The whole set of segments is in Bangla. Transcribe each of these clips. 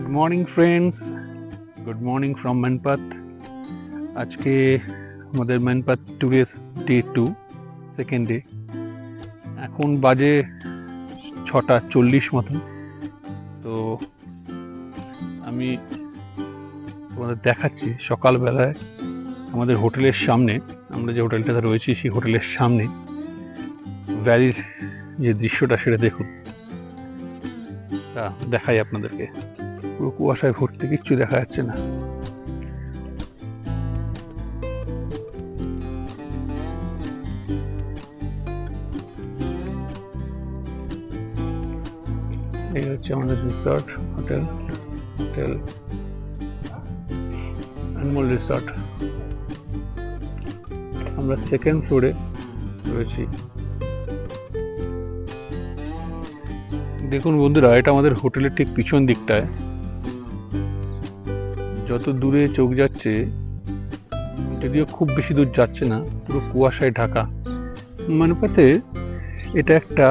Good morning friends, good morning from Mainpat. আজকে আমাদের ম্যানপাত ট্যুরের ডে 2, সেকেন্ড ডে। এখন বাজে 6:40 মতন। তো আমি তোমাদের দেখাচ্ছি সকালবেলায় আমাদের হোটেলের সামনে, আমরা যে হোটেলটাতে রয়েছি সেই হোটেলের সামনে ভ্যালির যে দৃশ্যটা সেটা দেখুন। তা দেখাই আপনাদেরকে। পুরো কুয়াশায় ভর্তি, কিচ্ছু দেখা যাচ্ছে না। এই হচ্ছে আমাদের রিসর্ট, হোটেল আনমোল রিসর্ট। আমরা সেকেন্ড ফ্লোরে রয়েছি। দেখুন বন্ধুরা, এটা আমাদের হোটেলের ঠিক পিছন দিকটায়। যত দূরে চোখ যাচ্ছে, যদিও খুব বেশি দূর যাচ্ছে না, পুরো কুয়াশায় ঢাকা। মানপাতে এটা একটা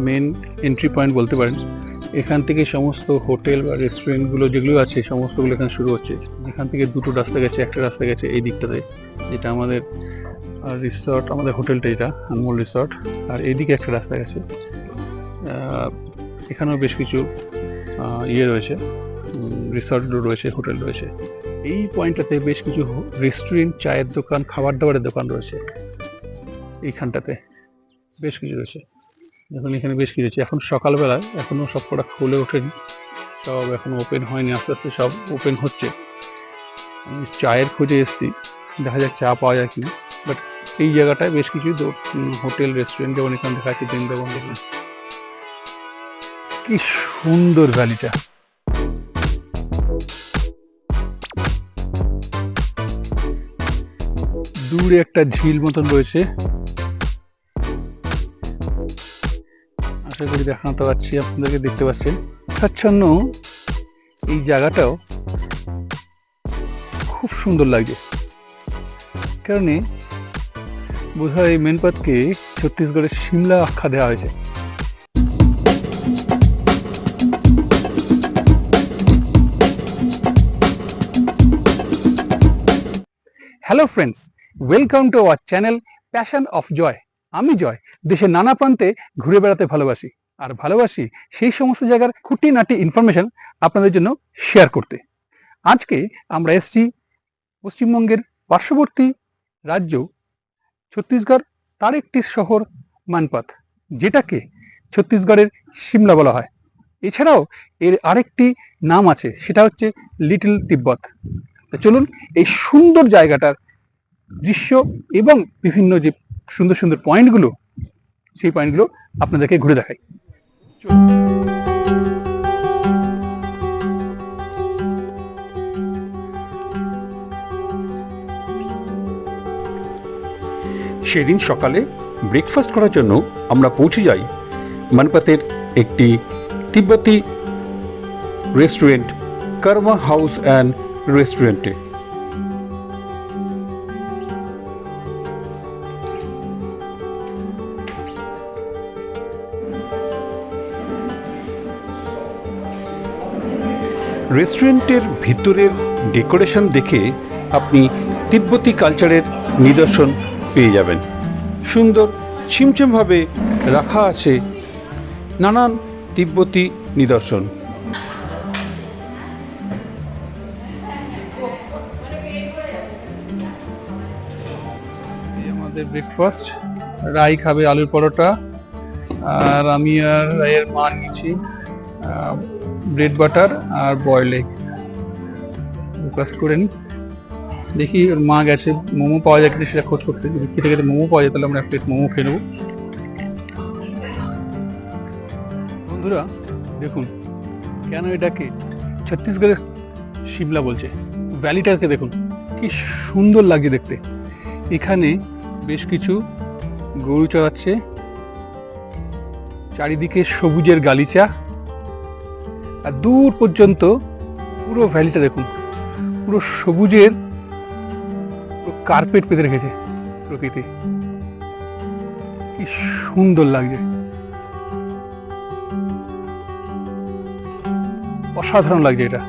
মেন এন্ট্রি পয়েন্ট বলতে পারেন। এখান থেকে সমস্ত হোটেল বা রেস্টুরেন্টগুলো যেগুলো আছে সমস্তগুলো এখানে শুরু হচ্ছে। এখান থেকে দুটো রাস্তা গেছে, একটা রাস্তা গেছে এই দিকটাতে, যেটা আমাদের রিসর্ট, আমাদের হোটেলটা এটা আনমোল রিসর্ট। আর এইদিকে একটা রাস্তা গেছে। এখানেও বেশ কিছু রয়েছে, রিসর্ট রয়েছে, হোটেল রয়েছে। এই পয়েন্টটাতে বেশ কিছু রেস্টুরেন্ট, চায়ের দোকান, খাবার দাবারের দোকান রয়েছে। এইখানটাতে বেশ কিছু রয়েছে। এখন এখানে বেশ কিছু রয়েছে। এখন সকালবেলায় এখনও সব কটা খুলে ওঠেনি, সব এখনো ওপেন হয়নি, আস্তে আস্তে সব ওপেন হচ্ছে। আমি চায়ের খোঁজে এসেছি, দেখা যাক চা পাওয়া যায় কিনা। বাট এই জায়গাটায় বেশ কিছু হোটেল, রেস্টুরেন্ট, যেমন এখানে দেখা যাচ্ছে বৃন্দাবন। দেখুন কি সুন্দর ভ্যালিটা। দূরে একটা ঝিল মতন রয়েছে, আশা করি দেখাতে পাচ্ছি আপনাদেরকে, দেখতে পাচ্ছেন। আচ্ছন্ন এই জায়গাটাও খুব সুন্দর লাগছে, কারণ বোধহয় এই ম্যানপাতকে ছত্তিশগড়ের সিমলা আখ্যা দেওয়া হয়েছে। Hello friends, welcome to our channel passion of Joy. আমি জয় দেশের নানা প্রান্তে ঘুরে বেড়াতে ভালোবাসি, আর ভালোবাসি সেই সমস্ত জায়গার খুঁটিনাটি ইনফরমেশন আপনাদের জন্য শেয়ার করতে। আজকে আমরা এসছি পশ্চিমবঙ্গের পার্শ্ববর্তী রাজ্য ছত্তিশগড়, তার একটি শহর মানপাত, যেটাকে ছত্তিশগড়ের সিমলা বলা হয়। এছাড়াও এর আরেকটি নাম আছে, সেটা হচ্ছে লিটল তিব্বত। চলুন এই সুন্দর জায়গাটার দৃশ্য এবং বিভিন্ন যে সুন্দর সুন্দর পয়েন্টগুলো, সেই পয়েন্টগুলো আপনাদেরকে ঘুরে দেখাই। সেদিন সকালে ব্রেকফাস্ট করার জন্য আমরা পৌঁছে যাই মানপাতের একটি তিব্বতী রেস্টুরেন্ট, কর্মা হাউস অ্যান্ড রেস্টুরেন্টে। রেস্টুরেন্টের ভিতরের ডেকোরেশন দেখে আপনি তিব্বতী কালচারের নিদর্শন পেয়ে যাবেন। সুন্দর ছিমছামভাবে রাখা আছে নানান তিব্বতী নিদর্শন। আমাদের ব্রেকফাস্ট, রাই খাবে আলুর পরোটা, আর আমি আর রাইয়ের মা নিয়েছি ব্রেড বাটার আর বয়েল এগ। ব্রেকফাস্ট করে নিই। দেখি ওর মা গেছে, মোমো পাওয়া যায় কিনা সেটা খোঁজ করতে। যদি খেতে খেতে মোমো পাওয়া যায় তাহলে আমরা এক প্লেট মোমো খেয়ে নেবো। বন্ধুরা দেখুন, কেন এটাকে ছত্তিশগড়ের সিমলা বলছে। ভ্যালিটাকে দেখুন কি সুন্দর লাগছে দেখতে। এখানে বেশ কিছু গরু চড়াচ্ছে, চারিদিকে সবুজের গালিচা, আর দূর পর্যন্ত পুরো ভ্যালিটা দেখুন, পুরো সবুজের কার্পেট পেতে রেখেছে প্রকৃতি। কি সুন্দর লাগছে, অসাধারণ লাগছে এটা।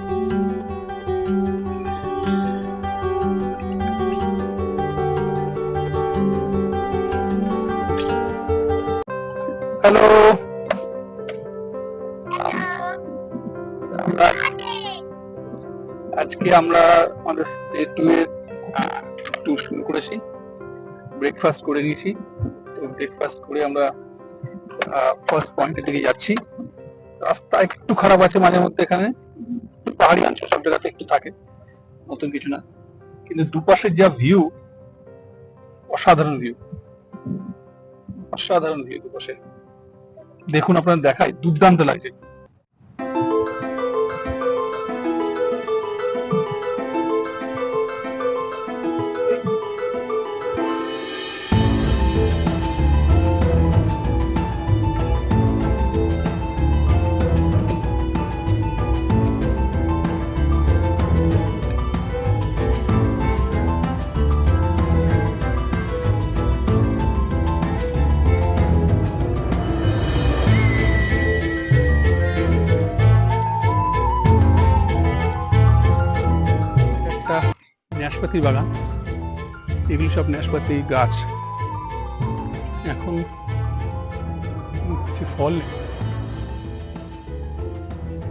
হ্যালো, আজকে আমরা আমাদের ডে 2 এর ট্যুর শুরু করেছি। ব্রেকফাস্ট করে নিয়েছি। তো ব্রেকফাস্ট করে আমরা ফার্স্ট পয়েন্টের দিকে যাচ্ছি। রাস্তা একটু খারাপ আছে মাঝে মধ্যে, এখানে পাহাড়ি অঞ্চল সব জায়গাতে একটু থাকে, নতুন কিছু না। কিন্তু দুপাশের যা ভিউ, অসাধারণ ভিউ, অসাধারণ ভিউ দুপাশে। দেখুন, আপনার দেখায় দুর্দান্ত লাগছে। নাশপাতি বাগান, এগুলো সব নাশপাতি গাছ। এখন কিছু ফল নেই।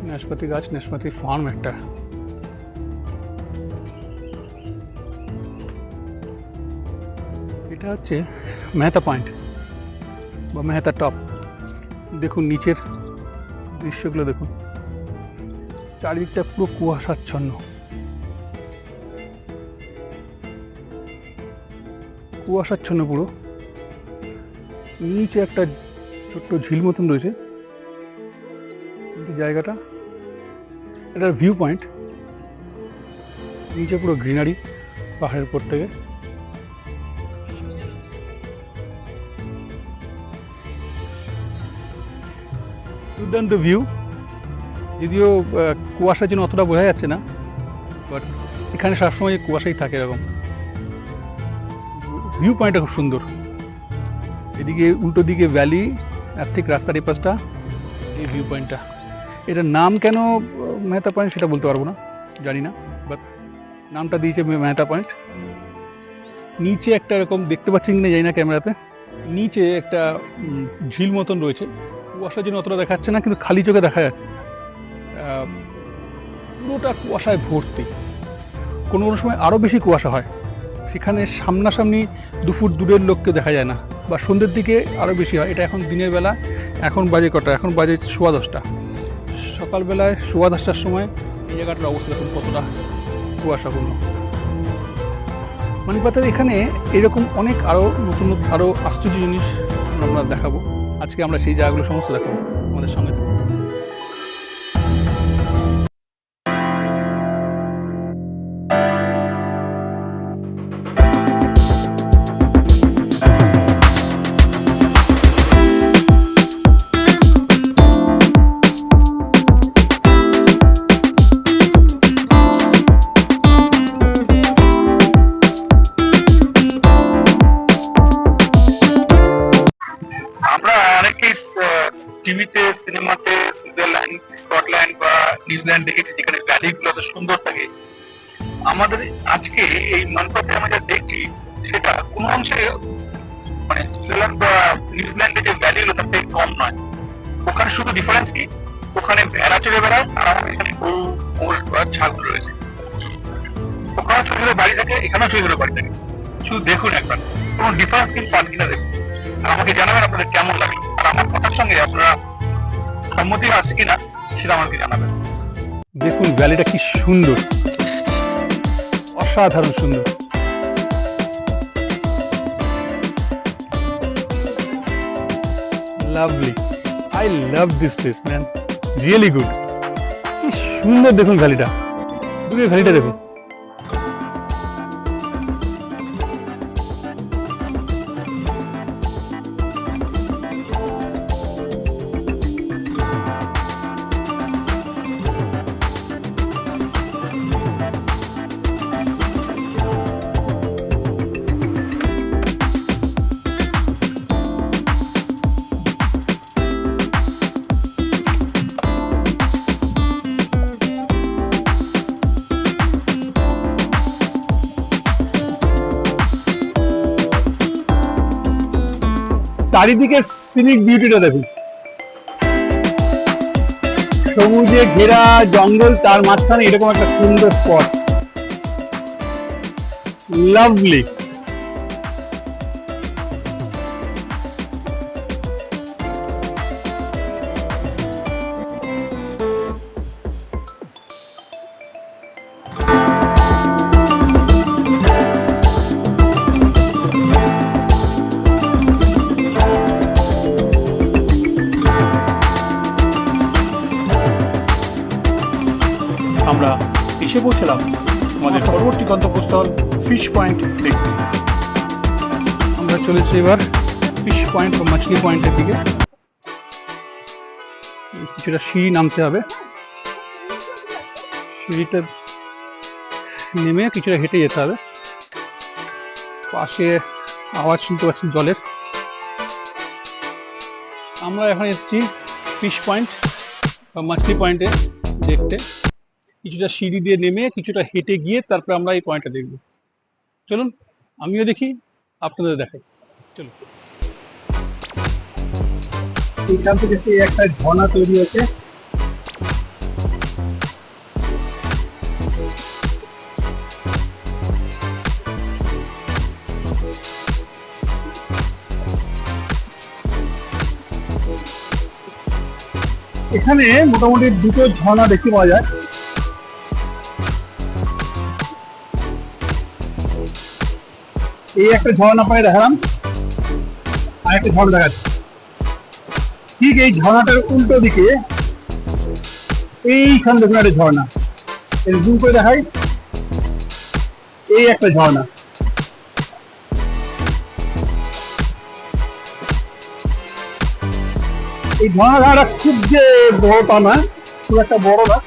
নাশপাতি গাছ, নাশপাতি ফার্ম একটা। এটা হচ্ছে মেহতা পয়েন্ট বা মেহতা টপ। দেখুন নিচের দৃশ্যগুলো দেখুন, চারিদিকটা পুরো কুয়াশাচ্ছন্ন। কুয়াশাচ্ছন্ন পুরো। নিচে একটা ছোট্ট ঝিল মতন রয়েছে জায়গাটা, এটার ভিউ পয়েন্ট। নিচে পুরো গ্রিনারি পাহাড়ের উপর থেকে। দুর্দান্ত ভিউ, যদিও কুয়াশার জন্য অতটা বোঝা যাচ্ছে না, বাট এখানে সবসময় কুয়াশাই থাকে এরকম। ভিউ পয়েন্টটা খুব সুন্দর। এদিকে উল্টো দিকে ভ্যালি, আর ঠিক রাস্তার এই পাশটা এই ভিউ পয়েন্টটা। এটার নাম কেন মেহতা পয়েন্ট সেটা বলতে পারবো না, জানি না, বাট নামটা দিয়েছে মেহতা পয়েন্ট। নিচে একটা এরকম দেখতে পাচ্ছি কিনা জানি না ক্যামেরাতে, নিচে একটা ঝিল মতন রয়েছে। কুয়াশার জন্য অতটা দেখাচ্ছে না, কিন্তু খালি চোখে দেখা যাচ্ছে। পুরোটা কুয়াশায় ভর্তি। কোনো কোনো সময় আরও বেশি কুয়াশা হয়, সেখানে সামনাসামনি 2 ফুট দূরের লোককে দেখা যায় না, বা সন্ধ্যের দিকে আরও বেশি হয়। এটা এখন দিনের বেলা। এখন বাজে কটা? এখন বাজে 10:15। সকালবেলায় 10:15টার সময় এই জায়গাটার অবস্থা দেখুন কতটা কুয়াশাপূর্ণ। মানিকপাতের এখানে এরকম অনেক আরও নতুন আরও আশ্চর্য জিনিস আমরা দেখাবো। আজকে আমরা সেই জায়গাগুলো সমস্ত দেখাবো আমাদের সঙ্গে। টিভিতে, সিনেমাতে সুইজারল্যান্ড, স্কটল্যান্ড বা নিউজিল্যান্ড দেখেছি, যেখানে ভ্যালিগুলো এত সুন্দর থাকে। আমাদের আজকে এই মানপাতে আমরা যা দেখছি সেটা কোনো অংশে মানে সুইজারল্যান্ড বা নিউজিল্যান্ডে যে ভ্যালিগুলো তার থেকে কম নয়। ওখানে শুধু ডিফারেন্স কি, ওখানে ভেড়া চড়ে বেড়ায়, আর আমাদের এখানে গরু, মোষ বা ছাগল রয়েছে। ওখানে ছোট ছোট বাড়ি থাকে, এখানেও ছোট ছোট বাড়ি থাকে। শুধু দেখুন একবার, কোনো ডিফারেন্স কিন্তু পান কিনা দেখুন, আর আমাকে জানাবেন আপনাদের কেমন লাগলো। আর আমার কথার সঙ্গে আপনারা সম্মতি আছে কিনা সেটা আমাকে জানাবেন। দেখুন ভ্যালিটা কি সুন্দর, অসাধারণ সুন্দর। Lovely, I love this place man, really good. কি সুন্দর দেখুন ভ্যালিটা, দূরের ভ্যালিটা দেখুন। চারিদিকে সিনিক বিউটিটা দেখুন, সবুজে ঘেরা জঙ্গল, তার মাঝখানে এরকম একটা সুন্দর স্পট, লাভলি। আমরা এসে পৌঁছলাম আমাদের পরবর্তী গন্তব্যস্থল ফিশ পয়েন্ট দেখতে। আমরা চলেছি এবার ফিশ পয়েন্ট বা মাছলি পয়েন্টের দিকে। কিছুটা সিঁড়ি নামতে হবে, সিঁড়িতে নেমে কিছুটা হেঁটে যেতে হবে। পাশে আওয়াজ শুনতে পাচ্ছি জলের। আমরা এখন এসেছি ফিশ পয়েন্ট বা মাছলি পয়েন্টে দেখতে। কিছুটা সিঁড়ি দিয়ে নেমে কিছুটা হেঁটে গিয়ে তারপরে আমরা এই পয়েন্টটা দেখব। চলুন আমিও দেখি, আপনাদের দেখাই। চলুন। এইখান থেকে একটা ঝর্ণা তৈরি হয়েছে। এখানে মোটামুটি দুটো ঝর্ণা দেখতে পাওয়া যায়। এই একটা ঝর্ণা আপনাকে দেখালাম, আর একটা ঝর্ণা দেখাচ্ছি। ঠিক এই ঝর্ণাটার উল্টো দিকে এইখান দেখুন একটা ঝর্ণা, এর জুম করে দেখাই। এই একটা ঝর্ণা, এই ঝর্ণাটা খুব যে বড় তা না, খুব একটা বড় না।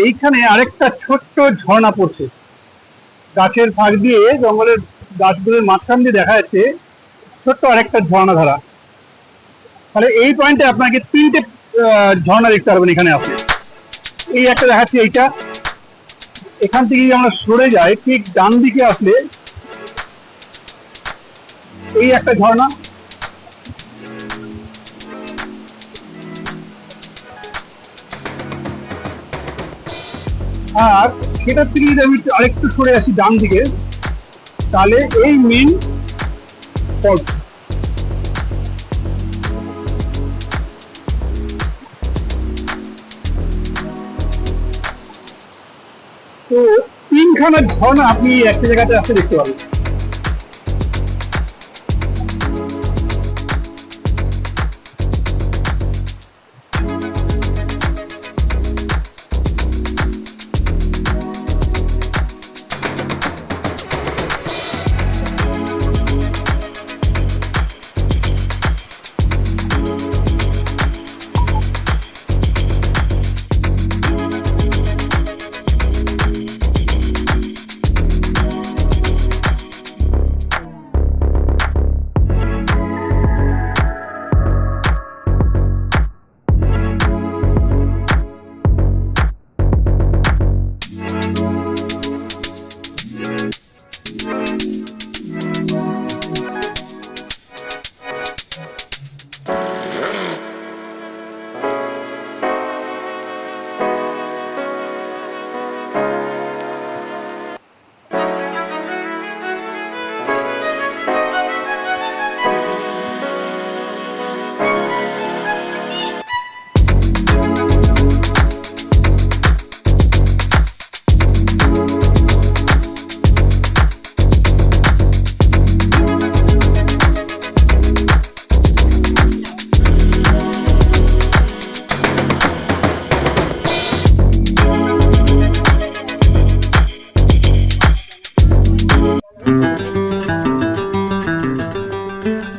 এইখানে আরেকটা ছোট্ট ঝর্ণা পড়ছে, গাছের ফাঁক দিয়ে, জঙ্গলের গাছগুলোর মাঝখান দিয়ে দেখা যাচ্ছে ছোট্ট আরেকটা ঝর্ণা ধারা। তাহলে এই পয়েন্টে আপনাকে তিনটে ঝর্ণা দেখতে পারবেন এখানে আসলে। এই একটা দেখাচ্ছি, এইটা এখান থেকে আমরা সরে যাই, ঠিক ডান দিকে আসলে এই একটা ঝর্ণা, আর সেটার থেকে যদি আমি আরেকটু সরে আসি ডান দিকে, তাহলে এই মেইন ফলস। তো তিনখানা ঝর্ণা আপনি একটা জায়গাতে আসতে দেখতে পাবেন।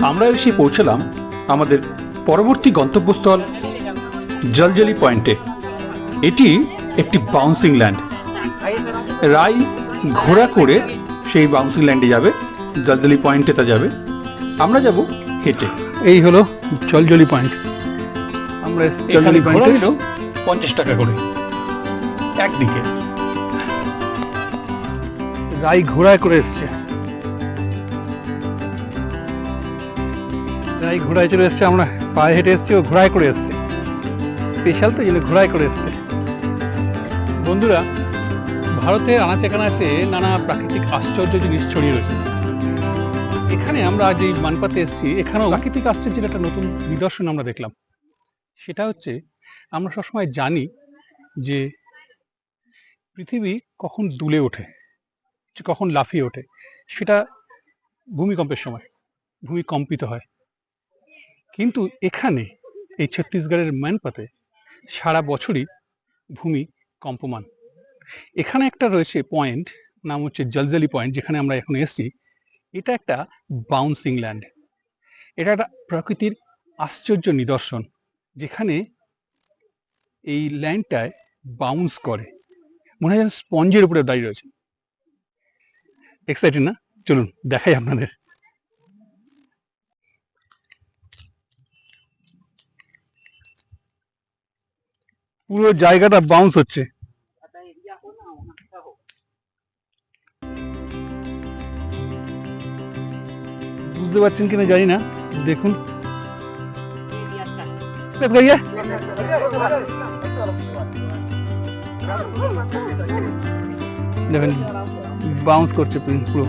আমরা এসে পৌঁছলাম আমাদের পরবর্তী গন্তব্যস্থল জলজলি পয়েন্টে। এটি একটি বাউন্সিং ল্যান্ড। রাই ঘোড়া করে সেই বাউন্সিং ল্যান্ডে যাবে, জলজলি পয়েন্টে তা যাবে। আমরা যাব হেঁটে। এই হলো জলজলি পয়েন্ট। আমরা জলজলি পয়েন্টে 50 টাকা করে একদিকে। রাই ঘোড়ায় করে এসছে, রাই ঘোড়ায় চলে এসছে। আমরা পায়ে হেঁটে এসছি, ও ঘোড়ায় করে এসছে। স্পেশাল তো, এই জন্য ঘোড়ায় করে এসছে। বন্ধুরা, ভারতের আনাচে কানাচে নানা প্রাকৃতিক আশ্চর্য জিনিস ছড়িয়ে রয়েছে। এখানে আমরা আজ এই মানপাতে এসেছি, এখানেও প্রাকৃতিক আশ্চর্যের একটা নতুন নিদর্শন আমরা দেখলাম। সেটা হচ্ছে, আমরা সবসময় জানি যে পৃথিবী কখন দুলে ওঠে, কখন লাফিয়ে ওঠে, সেটা ভূমিকম্পের সময় ভূমিকম্পিত হয়। কিন্তু এখানে এই ছত্তিশগড়ের মানপাতে সারা বছরই ভূমি কম্পমান। এখানে একটা রয়েছে পয়েন্ট, নাম হচ্ছে জলজলি পয়েন্ট, যেখানে আমরা এখন এসেছি। এটা একটা বাউন্সিং ল্যান্ড, এটা একটা প্রকৃতির আশ্চর্য নিদর্শন, যেখানে এই ল্যান্ডটায় বাউন্স করে, মনে হয় স্পঞ্জের উপরে দাঁড়িয়ে রয়েছে। এক্সাইটেড না? চলুন দেখাই আপনাদের। পুরো জায়গাটা বাউন্স হচ্ছে। বুঝতে পারছেন কিনা জানি না, দেখুন। দেখেন বাউন্স করছে, পুরো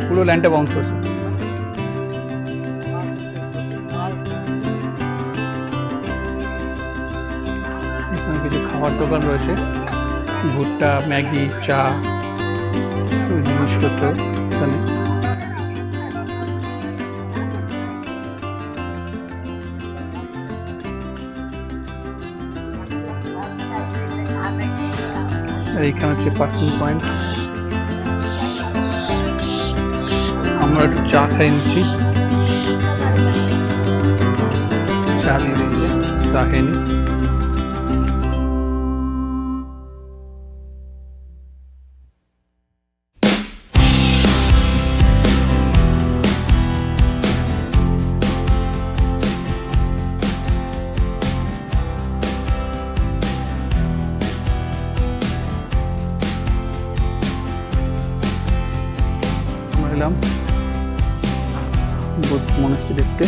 পুরো ল্যান্ডটা বাউন্স করছে। এখানে কিছু খাবার দোকান রয়েছে, ভুট্টা, ম্যাগি, চা, জিনিসপত্র এখানে। এইখানে হচ্ছে পার্কিং পয়েন্ট। আমরা একটু চা খাই নিচ্ছি, চা দিয়ে দিচ্ছে, চা খেয়ে নি। মনেস্ট্রি দেখতে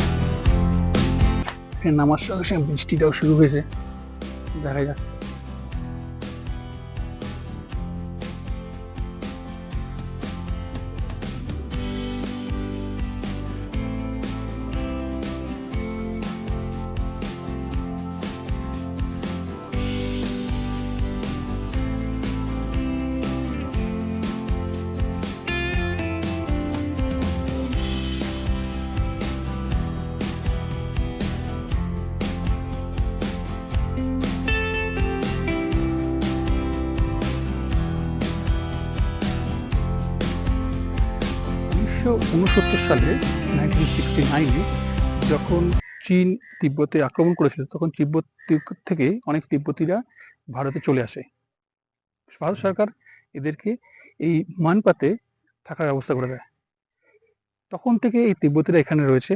নামার সঙ্গে সঙ্গে বৃষ্টিটাও শুরু হয়েছে, দেখা যাক। সালে 1969-এ যখন চীন তিব্বতে আক্রমণ করেছিল, তখন তিব্বত থেকে অনেক তিব্বতীরা ভারতে চলে আসে। ভারত সরকার এদেরকে এই মানপাতে থাকার ব্যবস্থা করে দেয়। তখন থেকে এই তিব্বতীরা এখানে রয়েছে,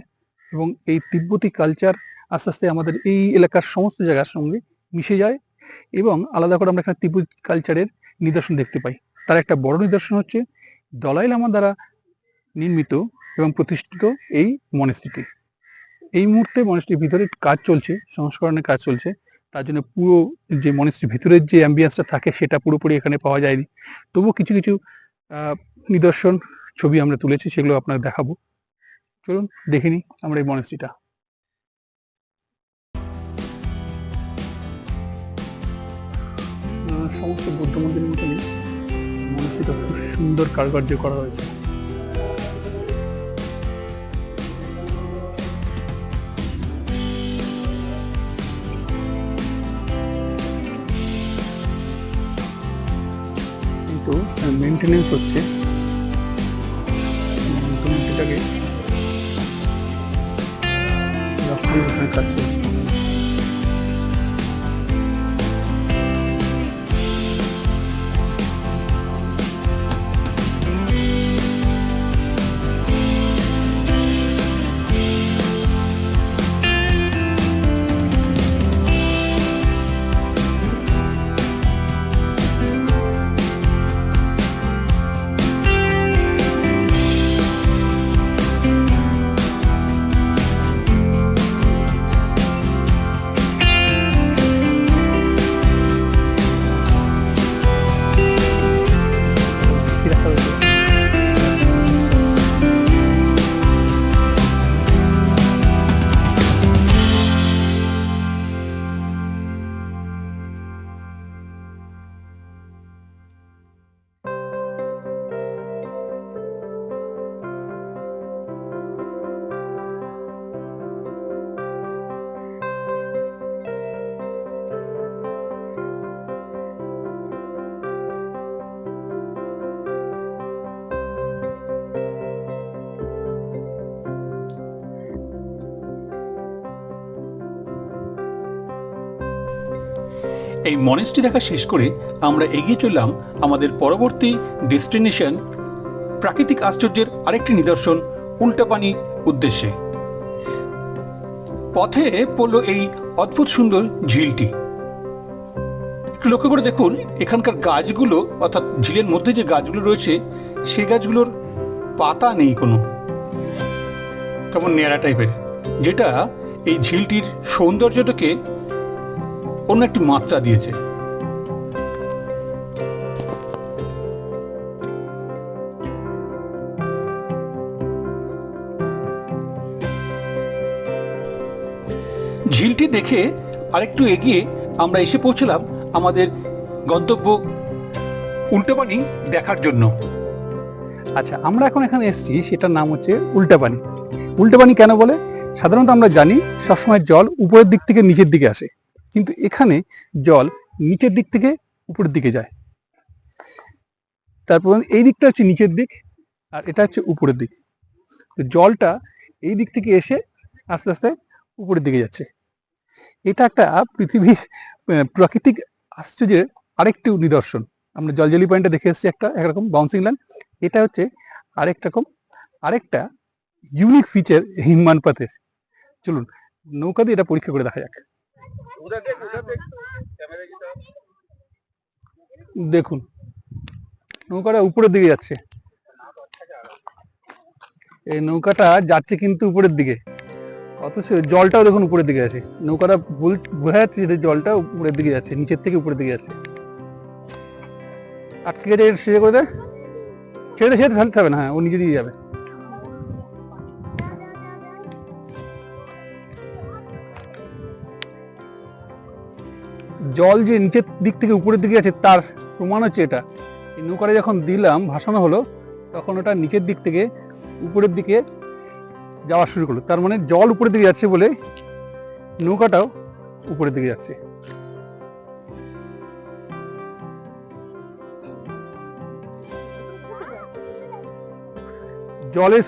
এবং এই তিব্বতী কালচার আস্তে আস্তে আমাদের এই এলাকার সমস্ত জায়গার সঙ্গে মিশে যায়, এবং আলাদা করে আমরা এখানে তিব্বতী কালচারের নিদর্শন দেখতে পাই। তার একটা বড় নিদর্শন হচ্ছে দলাই লামা দ্বারা নির্মিত এবং প্রতিষ্ঠিত এই মনেস্ট্রিটি। এই মুহূর্তে মনেস্ট্রির ভিতরে কাজ চলছে, সংস্করণের কাজ চলছে। তার জন্য পুরো যে মনেস্ট্রির ভিতরের যে অ্যাম্বিয়েন্সটা থাকে সেটা পুরোপুরি এখানে পাওয়া যায়নি। তবুও কিছু কিছু নিদর্শন ছবি আমরা তুলেছি, সেগুলো আপনাদের দেখাবো। চলুন দেখে নিই আমরা এই মনেস্ট্রিটা। সমস্ত বৌদ্ধ মন্দিরের মতনই মনেস্ট্রিটা খুব সুন্দর কারুকার্য করা হয়েছে। কিন্তু মেনটেনেন্স হচ্ছে, মন্দিরটাকে কাজ চলছে। এই মনেস্ট্রি দেখা শেষ করে আমরা এগিয়ে চললাম আমাদের পরবর্তী ডেস্টিনেশন প্রাকৃতিক আশ্চর্যের আরেকটি নিদর্শন উল্টাপানি উদ্দেশ্যে। পথে পড়ল এই অদ্ভুত সুন্দর ঝিলটি। একটু লক্ষ্য করে দেখুন এখানকার গাছগুলো, অর্থাৎ ঝিলের মধ্যে যে গাছগুলো রয়েছে সেই গাছগুলোর পাতা নেই কোনো, কেমন ন্যাড়া টাইপের, যেটা এই ঝিলটির সৌন্দর্যটাকে অন্য একটি মাত্রা দিয়েছে। ঝিলটি দেখে আরেকটু এগিয়ে আমরা এসে পৌঁছলাম আমাদের গন্তব্য উল্টাপানি দেখার জন্য। আচ্ছা, আমরা এখন এখানে এসেছি, সেটার নাম হচ্ছে উল্টাপানি। উল্টাপানি কেন বলে? সাধারণত আমরা জানি সবসময় জল উপরের দিক থেকে নিচের দিকে আসে, কিন্তু এখানে জল নিচের দিক থেকে উপরের দিকে যায়। তারপর এই দিকটা হচ্ছে নিচের দিক আর এটা হচ্ছে উপরের দিক। তো জলটা এই দিক থেকে এসে আস্তে আস্তে উপরের দিকে যাচ্ছে। এটা একটা পৃথিবীর প্রাকৃতিক আশ্চর্যের আরেকটি নিদর্শন। আমরা জলজলি পয়েন্টে দেখে এসেছি একরকম বাউন্সিং ল্যান্ড। এটা হচ্ছে আরেকটা ইউনিক ফিচার এই মানপাতের। চলুন নৌকা দিয়ে এটা পরীক্ষা করে দেখা যাক। দেখুন নৌকাটা উপরের দিকে যাচ্ছে, এই নৌকাটা যাচ্ছে কিন্তু উপরের দিকে, অথচ জলটাও দেখুন উপরের দিকে আছে। নৌকাটা বোঝা যাচ্ছে যে জলটা উপরের দিকে যাচ্ছে, নিচের থেকে উপরের দিকে যাচ্ছে। আটকে গেছে, ছেড়ে করে দেয়, ছেড়ে ফেলতে হবে না। হ্যাঁ, ও নিজে দিয়ে যাবে। জল যে নিচের দিক থেকে উপরের দিকে আছে তার প্রমাণ হচ্ছে এটা। এই নৌকাটা যখন দিলাম, ভাসানো হলো, তখন ওটা নিচের দিক থেকে উপরের দিকে যাওয়া শুরু করলো। তার মানে জল উপরের দিকে যাচ্ছে বলে নৌকাটাও উপরের দিকে যাচ্ছে। জলের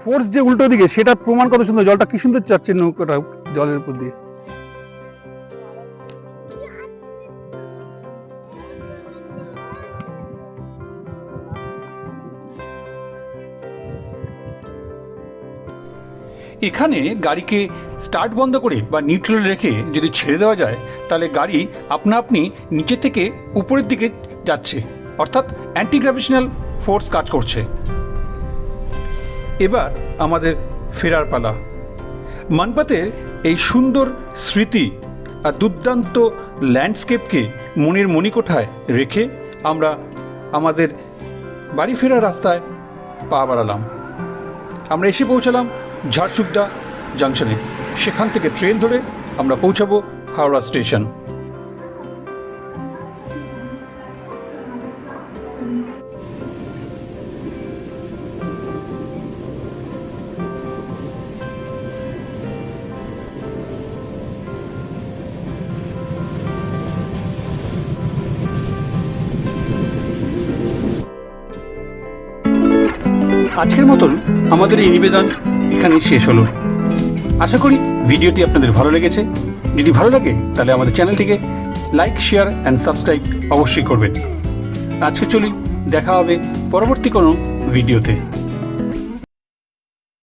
ফোর্স যে উল্টো দিকে, সেটা প্রমাণ কত সুন্দর। জলটা কি সুন্দর যাচ্ছে নৌকাটা জলের উপর দিয়ে। এখানে গাড়িকে স্টার্ট বন্ধ করে বা নিউট্রালে রেখে যদি ছেড়ে দেওয়া যায়, তাহলে গাড়ি আপনা আপনি নিচে থেকে উপরের দিকে যাচ্ছে, অর্থাৎ অ্যান্টি গ্র্যাভিটেশনাল ফোর্স কাজ করছে। এবার আমাদের ফেরার পালা। মানপাতের এই সুন্দর স্মৃতি আর দুর্দান্ত ল্যান্ডস্কেপকে মনের মণিকোঠায় রেখে আমরা আমাদের বাড়ি ফেরার রাস্তায় পা বাড়ালাম। আমরা এসে পৌঁছালাম ঝাড়সুগদা জাংশনে। সেখান থেকে ট্রেন ধরে আমরা পৌঁছাবো হাওড়া স্টেশন। আজকের মতন আমাদের এই নিবেদন এখানেই শেষ হলো। আশা করি ভিডিওটি আপনাদের ভালো লেগেছে। যদি ভালো লাগে তাহলে আমাদের চ্যানেলটিকে লাইক, শেয়ার অ্যান্ড সাবস্ক্রাইব অবশ্যই করবেন। আজকে চলি, দেখা হবে পরবর্তী কোনো ভিডিওতে।